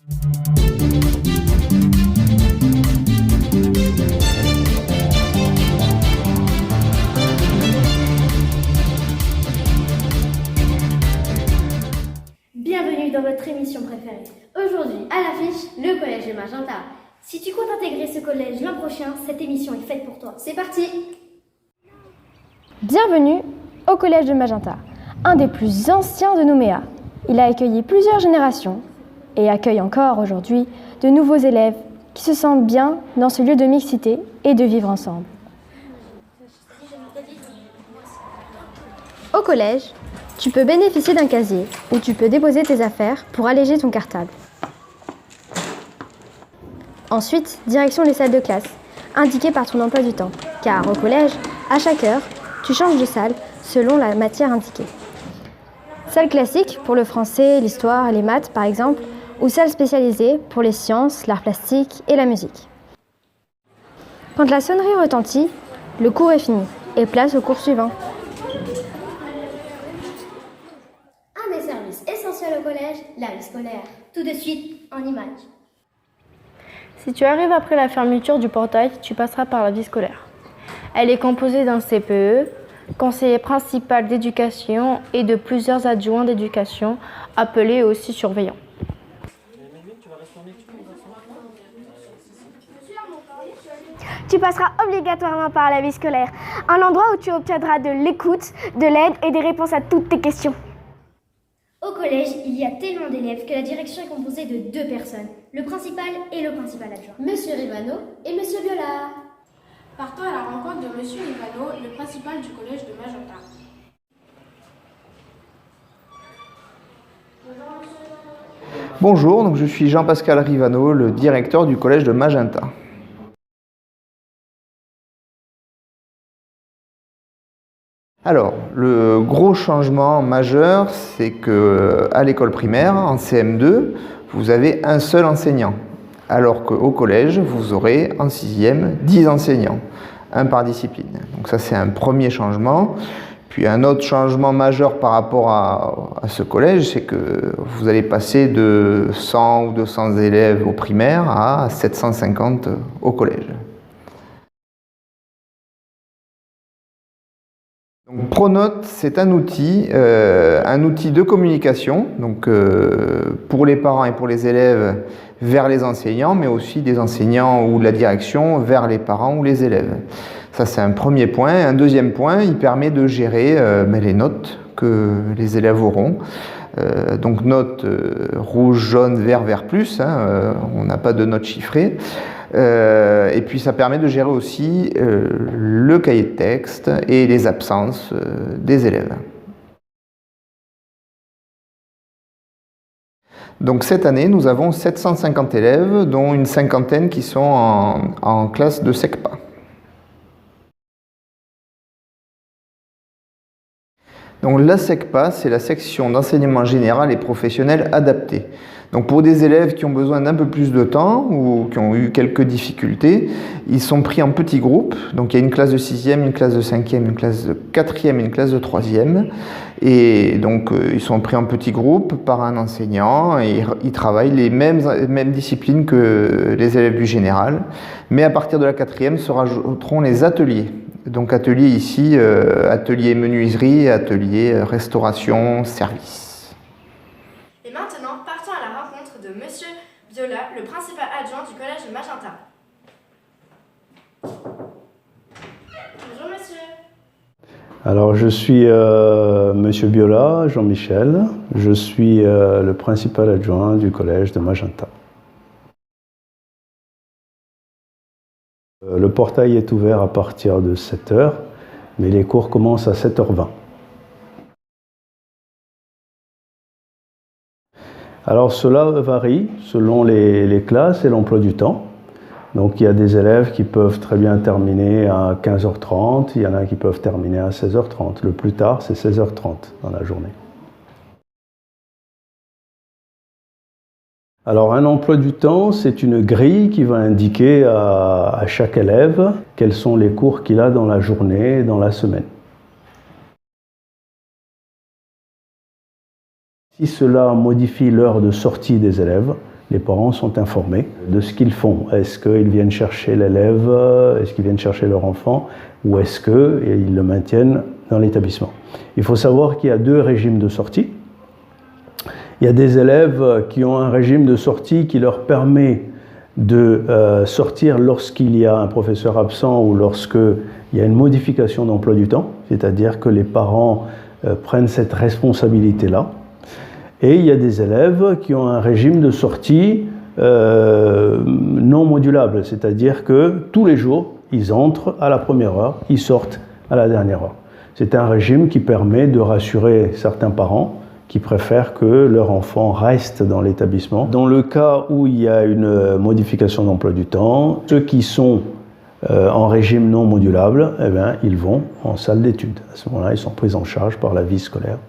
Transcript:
Bienvenue dans votre émission préférée. Aujourd'hui, à l'affiche, le collège de Magenta. Si tu comptes intégrer ce collège l'an prochain, cette émission est faite pour toi. C'est parti! Bienvenue au collège de Magenta, un des plus anciens de Nouméa. Il a accueilli plusieurs générations et accueille encore aujourd'hui de nouveaux élèves qui se sentent bien dans ce lieu de mixité et de vivre ensemble. Au collège, tu peux bénéficier d'un casier où tu peux déposer tes affaires pour alléger ton cartable. Ensuite, direction les salles de classe, indiquées par ton emploi du temps, car au collège, à chaque heure, tu changes de salle selon la matière indiquée. Salle classique pour le français, l'histoire et les maths par exemple, ou salle spécialisée pour les sciences, l'art plastique et la musique. Quand la sonnerie retentit, le cours est fini et place au cours suivant. Un des services essentiels au collège, la vie scolaire. Tout de suite, en images. Si tu arrives après la fermeture du portail, tu passeras par la vie scolaire. Elle est composée d'un CPE, conseiller principal d'éducation, et de plusieurs adjoints d'éducation, appelés aussi surveillants. Tu passeras obligatoirement par la vie scolaire, un endroit où tu obtiendras de l'écoute, de l'aide et des réponses à toutes tes questions. Au collège, il y a tellement d'élèves que la direction est composée de 2 personnes, le principal et le principal adjoint, Monsieur Rivano et Monsieur Viola. Partons à la rencontre de Monsieur Rivano, le principal du collège de Magenta. Bonjour, donc je suis Jean-Pascal Rivano, le directeur du collège de Magenta. Alors, le gros changement majeur, c'est qu'à l'école primaire, en CM2, vous avez un seul enseignant, alors qu'au collège, vous aurez en 6e 10 enseignants, un par discipline. Donc ça, c'est un premier changement. Puis un autre changement majeur par rapport à ce collège, c'est que vous allez passer de 100 ou 200 élèves au primaire à 750 au collège. Donc, Pronote, c'est un outil de communication, donc, pour les parents et pour les élèves vers les enseignants, mais aussi des enseignants ou de la direction vers les parents ou les élèves. Ça, c'est un premier point. Un deuxième point, il permet de gérer les notes que les élèves auront. Donc notes rouge, jaune, vert, vert plus, on n'a pas de notes chiffrées. Et puis ça permet de gérer aussi le cahier de texte et les absences des élèves. Donc cette année, nous avons 750 élèves, dont une cinquantaine qui sont en classe de SECPA. Donc la SECPA, c'est la section d'enseignement général et professionnel adapté. Donc pour des élèves qui ont besoin d'un peu plus de temps ou qui ont eu quelques difficultés, ils sont pris en petits groupes. Donc il y a une classe de 6e, une classe de 5e, une classe de 4e et une classe de 3e. Et donc ils sont pris en petits groupes par un enseignant et ils travaillent les mêmes disciplines que les élèves du général. Mais à partir de la 4e se rajouteront les ateliers. Donc atelier ici, atelier menuiserie, atelier restauration, service. Et maintenant, partons à la rencontre de Monsieur Viola, le principal adjoint du collège de Magenta. Bonjour monsieur. Alors je suis Monsieur Biola, Jean-Michel, je suis le principal adjoint du collège de Magenta. Le portail est ouvert à partir de 7 h, mais les cours commencent à 7 h 20. Alors cela varie selon les classes et l'emploi du temps. Donc il y a des élèves qui peuvent très bien terminer à 15 h 30, il y en a qui peuvent terminer à 16 h 30. Le plus tard, c'est 16 h 30 dans la journée. Alors un emploi du temps, c'est une grille qui va indiquer à chaque élève quels sont les cours qu'il a dans la journée et dans la semaine. Si cela modifie l'heure de sortie des élèves, les parents sont informés de ce qu'ils font. Est-ce qu'ils viennent chercher l'élève, est-ce qu'ils viennent chercher leur enfant, ou est-ce qu'ils le maintiennent dans l'établissement. Il faut savoir qu'il y a 2 régimes de sortie. Il y a des élèves qui ont un régime de sortie qui leur permet de sortir lorsqu'il y a un professeur absent ou lorsqu'il y a une modification d'emploi du temps, c'est-à-dire que les parents prennent cette responsabilité-là. Et il y a des élèves qui ont un régime de sortie non modulable, c'est-à-dire que tous les jours, ils entrent à la première heure, ils sortent à la dernière heure. C'est un régime qui permet de rassurer certains parents qui préfèrent que leur enfant reste dans l'établissement. Dans le cas où il y a une modification d'emploi du temps, ceux qui sont en régime non modulable, eh bien, ils vont en salle d'études. À ce moment-là, ils sont pris en charge par la vie scolaire.